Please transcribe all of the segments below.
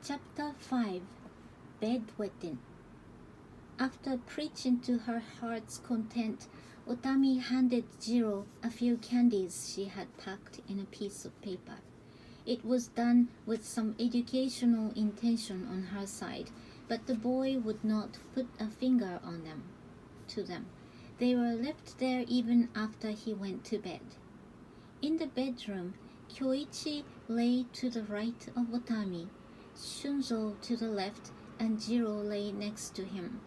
Chapter 5 Bedwetting. After preaching to her heart's content, Otami handed Jiro a few candies she had packed in a piece of paper. It was done with some educational intention on her side, but the boy would not put a finger on them. They were left there even after he went to bed. In the bedroom, Kyoichi lay to the right of Otami, Shunzo to the left, and Jiro lay next to him.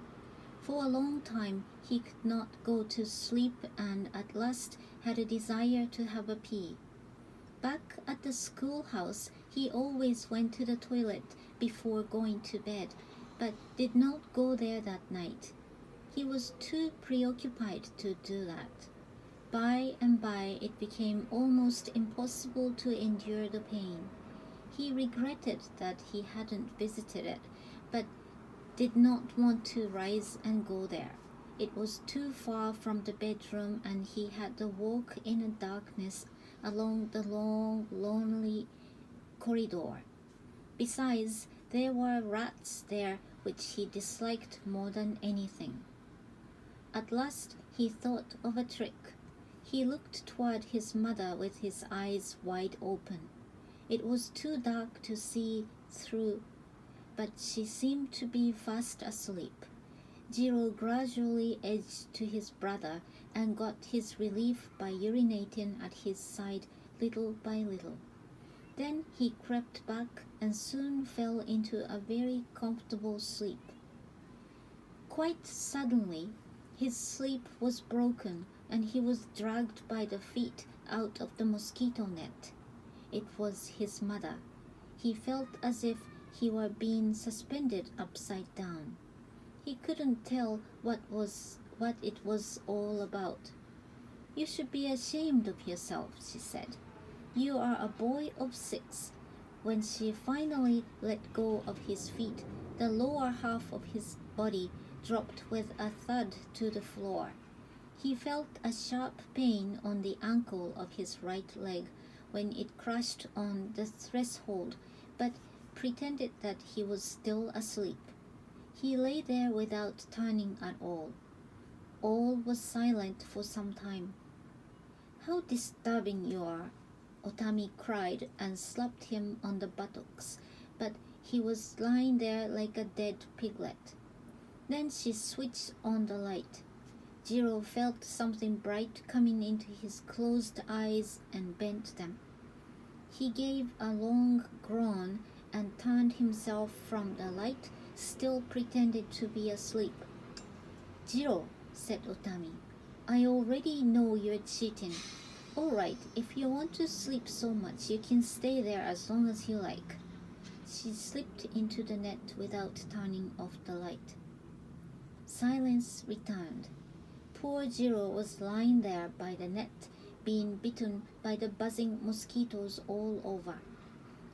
For a long time he could not go to sleep and at last had a desire to have a pee. Back at the schoolhouse he always went to the toilet before going to bed, but did not go there that night. He was too preoccupied to do that. By and by it became almost impossible to endure the pain. He regretted that he hadn't visited it, but did not want to rise and go there. It was too far from the bedroom and he had to walk in the darkness along the long, lonely corridor. Besides, there were rats there which he disliked more than anything. At last he thought of a trick. He looked toward his mother with his eyes wide open. It was too dark to see through, but she seemed to be fast asleep. Jiro gradually edged to his brother and got his relief by urinating at his side little by little. Then he crept back and soon fell into a very comfortable sleep. Quite suddenly, his sleep was broken and he was dragged by the feet out of the mosquito net. It was his mother. He felt as if he were being suspended upside down. He couldn't tell what it was all about. "You should be ashamed of yourself," she said. "You are a boy of 6. When she finally let go of his feet, the lower half of his body dropped with a thud to the floor. He felt a sharp pain on the ankle of his right leg when it crashed on the threshold, but pretended that he was still asleep. He lay there without turning at all. All was silent for some time. "How disturbing you are!" Otami cried and slapped him on the buttocks, but he was lying there like a dead piglet. Then she switched on the light. Jiro felt something bright coming into his closed eyes and bent them. He gave a long groan and turned himself from the light, still pretended to be asleep. "Jiro," said Otami, "I already know you're cheating. All right, if you want to sleep so much, you can stay there as long as you like." She slipped into the net without turning off the light. Silence returned. Poor Jiro was lying there by the net, being bitten by the buzzing mosquitoes all over.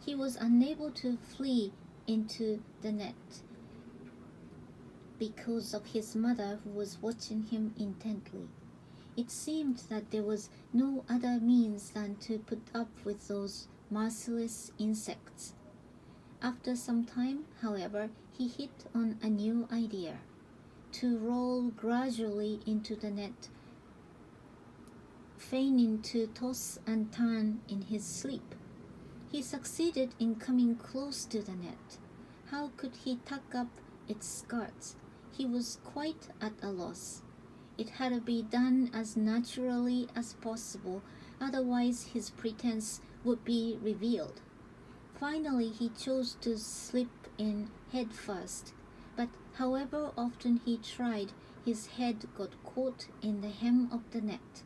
He was unable to flee into the net because of his mother, who was watching him intently. It seemed that there was no other means than to put up with those merciless insects. After some time, however, he hit on a new idea: to roll gradually into the net, feigning to toss and turn in his sleep. He succeeded in coming close to the net. How could he tuck up its skirts? He was quite at a loss. It had to be done as naturally as possible, otherwise his pretense would be revealed. Finally he chose to slip in head first, but however often he tried, his head got caught in the hem of the net.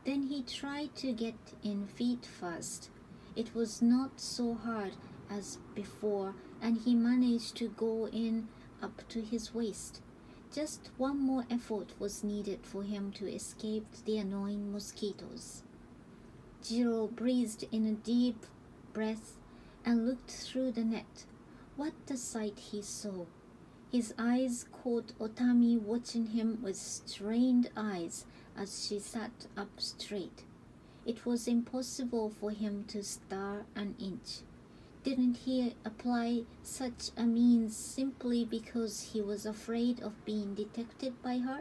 Then he tried to get in feet first. It was not so hard as before, and he managed to go in up to his waist. Just one more effort was needed for him to escape the annoying mosquitoes. Jiro breathed in a deep breath and looked through the net. What a sight he saw! His eyes caught Otami watching him with strained eyes as she sat up straight. It was impossible for him to stir an inch. Didn't he apply such a means simply because he was afraid of being detected by her?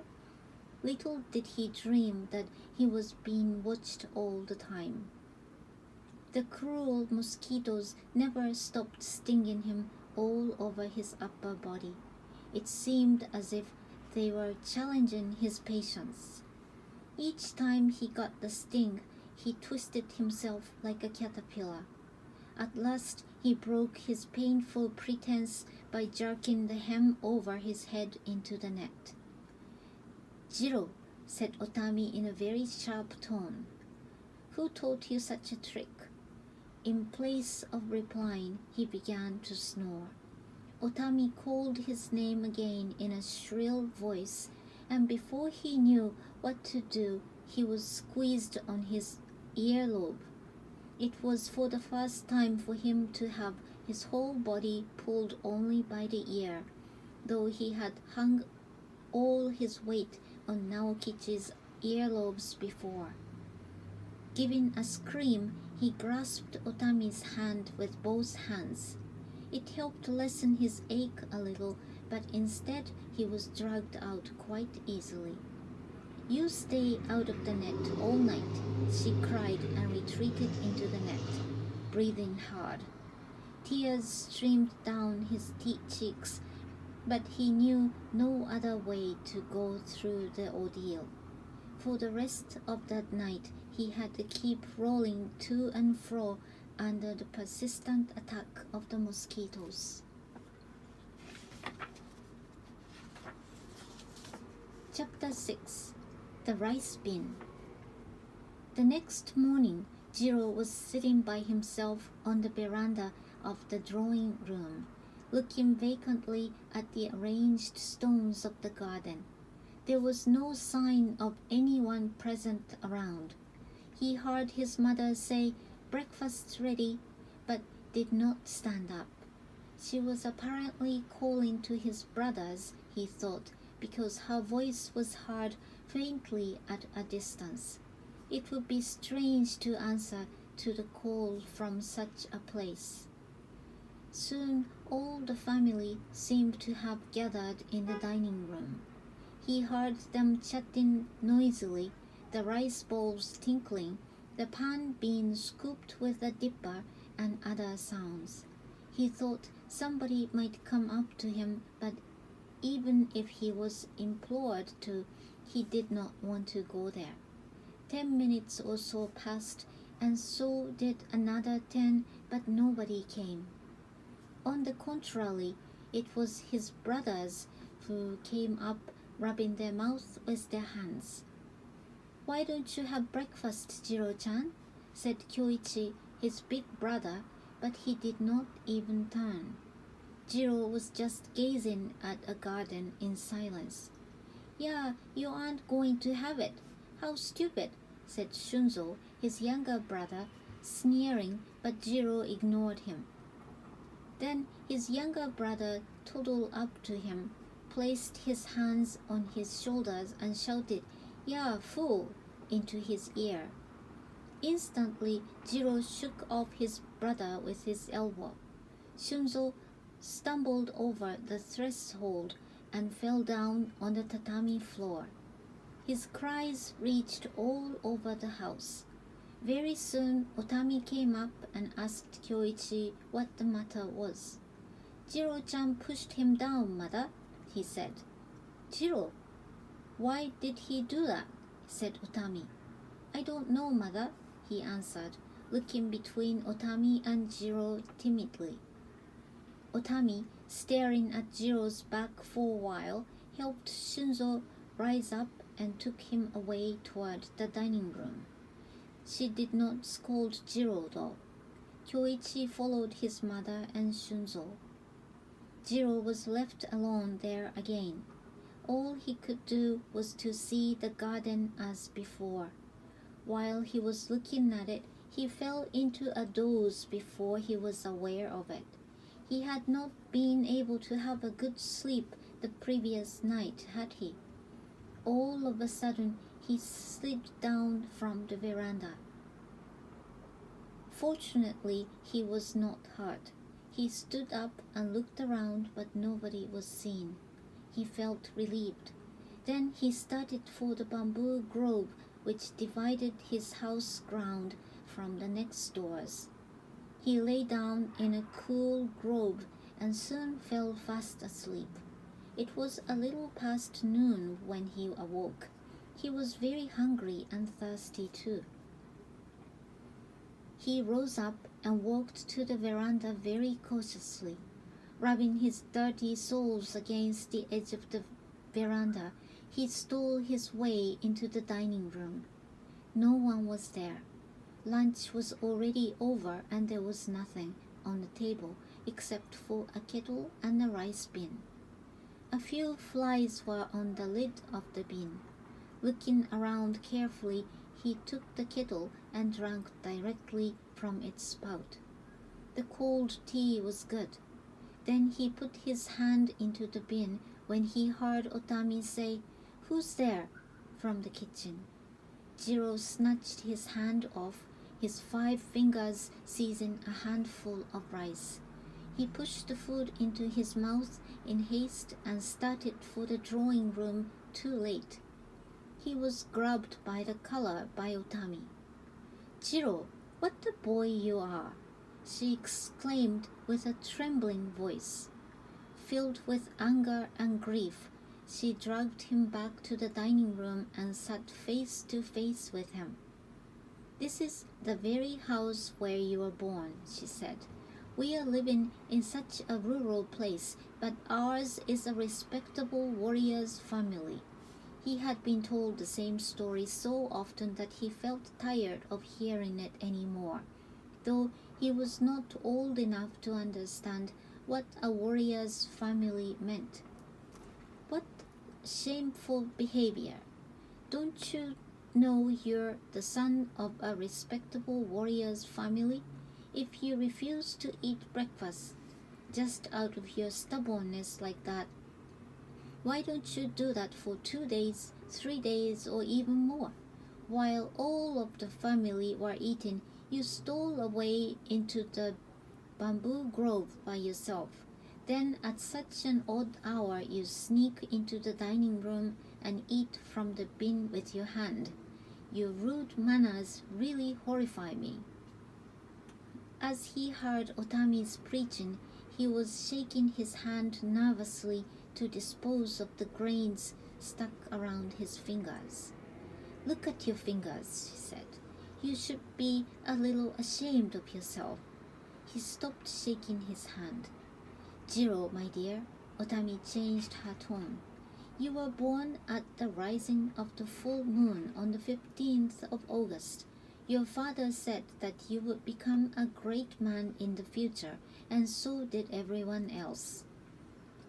Little did he dream that he was being watched all the time. The cruel mosquitoes never stopped stinging him all over his upper body. It seemed as if they were challenging his patience. Each time he got the sting, he twisted himself like a caterpillar. At last he broke his painful pretense by jerking the hem over his head into the net. "Jiro," said Otami in a very sharp tone, "who taught you such a trick?" In place of replying, he began to snore. Otami called his name again in a shrill voice, and before he knew what to do, he was squeezed on his earlobe. It was for the first time for him to have his whole body pulled only by the ear, though he had hung all his weight on Naokichi's earlobes before. Giving a scream, he grasped Otami's hand with both hands. It helped lessen his ache a little, but instead he was dragged out quite easily. "You stay out of the net all night," she cried and retreated into the net, breathing hard. Tears streamed down his cheeks, but he knew no other way to go through the ordeal. For the rest of that night, he had to keep rolling to and fro under the persistent attack of the mosquitoes. Chapter 6. The Rice Bin. The next morning, Jiro was sitting by himself on the veranda of the drawing room, looking vacantly at the arranged stones of the garden. There was no sign of anyone present around. He heard his mother say, "Breakfast's ready," but did not stand up. She was apparently calling to his brothers, he thought, because her voice was heard faintly at a distance. It would be strange to answer to the call from such a place. Soon all the family seemed to have gathered in the dining room. He heard them chatting noisily, the rice bowls tinkling, the pan being scooped with a dipper, and other sounds. He thought somebody might come up to him, but even if he was implored to, he did not want to go there. 10 minutes or so passed, and so did another 10, but nobody came. On the contrary, it was his brothers who came up, rubbing their mouths with their hands. "Why don't you have breakfast, Jiro-chan?" said Kyoichi, his big brother, but he did not even turn. Jiro was just gazing at a garden in silence. "Yeah, you aren't going to have it. How stupid," said Shunzo, his younger brother, sneering, but Jiro ignored him. Then his younger brother toddled up to him, placed his hands on his shoulders, and shouted, "Yeah, fool," into his ear. Instantly, Jiro shook off his brother with his elbow. Shunzo stumbled over the threshold and fell down on the tatami floor. His cries reached all over the house. Very soon, Otami came up and asked Kyoichi what the matter was. "Jiro-chan pushed him down, mother," he said. "Jiro? Why did he do that?" said Otami. "I don't know, mother," he answered, looking between Otami and Jiro timidly. Otami, staring at Jiro's back for a while, helped Shunzo rise up and took him away toward the dining room. She did not scold Jiro, though. Kyoichi followed his mother and Shunzo. Jiro was left alone there again. All he could do was to see the garden as before. While he was looking at it, he fell into a doze before he was aware of it. He had not been able to have a good sleep the previous night, had he? All of a sudden, he slid down from the veranda. Fortunately, he was not hurt. He stood up and looked around, but nobody was seen. He felt relieved. Then he started for the bamboo grove which divided his house ground from the next doors. He lay down in a cool grove and soon fell fast asleep. It was a little past noon when he awoke. He was very hungry and thirsty too. He rose up and walked to the veranda very cautiously. Rubbing his dirty soles against the edge of the veranda, he stole his way into the dining room. No one was there. Lunch was already over and there was nothing on the table except for a kettle and a rice bin. A few flies were on the lid of the bin. Looking around carefully, he took the kettle and drank directly from its spout. The cold tea was good. Then he put his hand into the bin when he heard Otami say, "Who's there?" from the kitchen. Jiro snatched his hand off, his 5 fingers seizing a handful of rice. He pushed the food into his mouth in haste and started for the drawing room too late. He was grabbed by the collar by Otami. "Jiro, what a boy you are!" she exclaimed with a trembling voice. Filled with anger and grief, she dragged him back to the dining room and sat face to face with him. "This is the very house where you were born," she said. "We are living in such a rural place, but ours is a respectable warrior's family." He had been told the same story so often that he felt tired of hearing it any more, though he was not old enough to understand what a warrior's family meant. "What shameful behavior! Don't you know you're the son of a respectable warrior's family? If you refuse to eat breakfast just out of your stubbornness like that, why don't you do that for 2 days, 3 days, or even more? While all of the family were eating, you stole away into the bamboo grove by yourself. Then at such an odd hour you sneak into the dining room and eat from the bin with your hand. Your rude manners really horrify me." As he heard Otami's preaching, he was shaking his hand nervously to dispose of the grains stuck around his fingers. "Look at your fingers," she said. "You should be a little ashamed of yourself." He stopped shaking his hand. "Jiro, my dear," Otami changed her tone. "You were born at the rising of the full moon on the 15th of August. Your father said that you would become a great man in the future, and so did everyone else.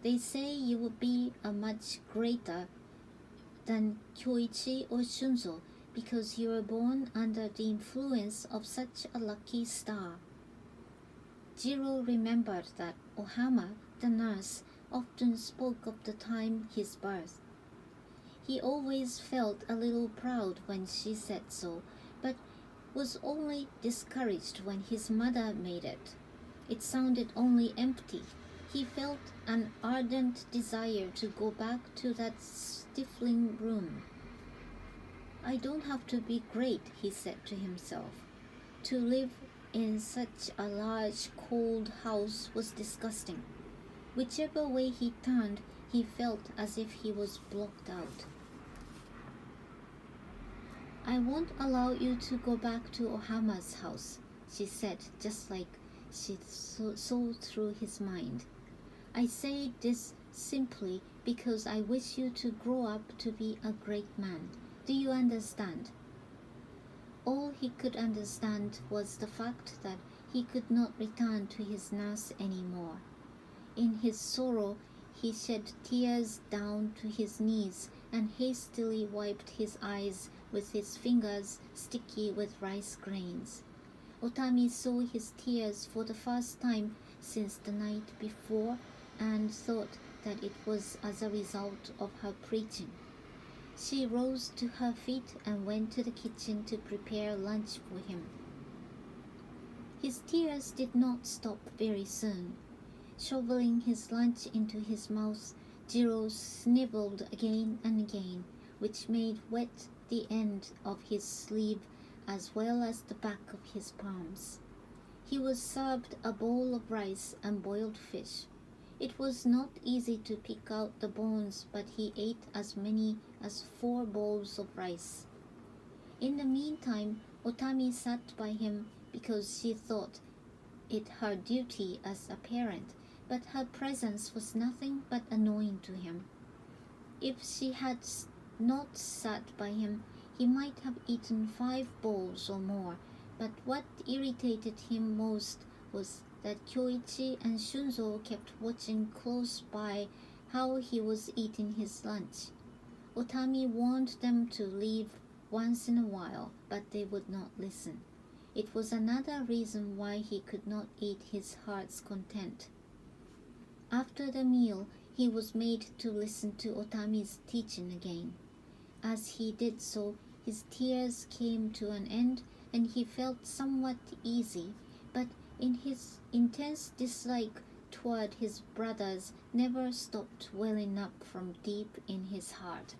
They say you would be a much greater than Kyoichi or Shunzo because you were born under the influence of such a lucky star." Jiro remembered that Ohama, the nurse, often spoke of the time his birth. He always felt a little proud when she said so, but was only discouraged when his mother made it. It sounded only empty. He felt an ardent desire to go back to that stifling room. "I don't have to be great," he said to himself. To live in such a large, cold house was disgusting. Whichever way he turned, he felt as if he was blocked out. "I won't allow you to go back to Ohama's house," she said, just like she saw through his mind. "I say this simply because I wish you to grow up to be a great man. Do you understand?" All he could understand was the fact that he could not return to his nurse anymore. In his sorrow, he shed tears down to his knees and hastily wiped his eyes with his fingers sticky with rice grains. Otami saw his tears for the first time since the night before and thought that it was as a result of her preaching. She rose to her feet and went to the kitchen to prepare lunch for him. His tears did not stop very soon. Shoveling his lunch into his mouth, Jiro snivelled again and again, which made wet the end of his sleeve as well as the back of his palms. He was served a bowl of rice and boiled fish. It was not easy to pick out the bones, but he ate as many as 4 bowls of rice. In the meantime, Otami sat by him because she thought it her duty as a parent, but her presence was nothing but annoying to him. If she had not sat by him, he might have eaten 5 bowls or more, but what irritated him most was that Kyoichi and Shunzo kept watching close by how he was eating his lunch. Otami warned them to leave once in a while, but they would not listen. It was another reason why he could not eat his heart's content. After the meal, he was made to listen to Otami's teaching again. As he did so, his tears came to an end and he felt somewhat easy, but in his intense dislike toward his brothers never stopped welling up from deep in his heart.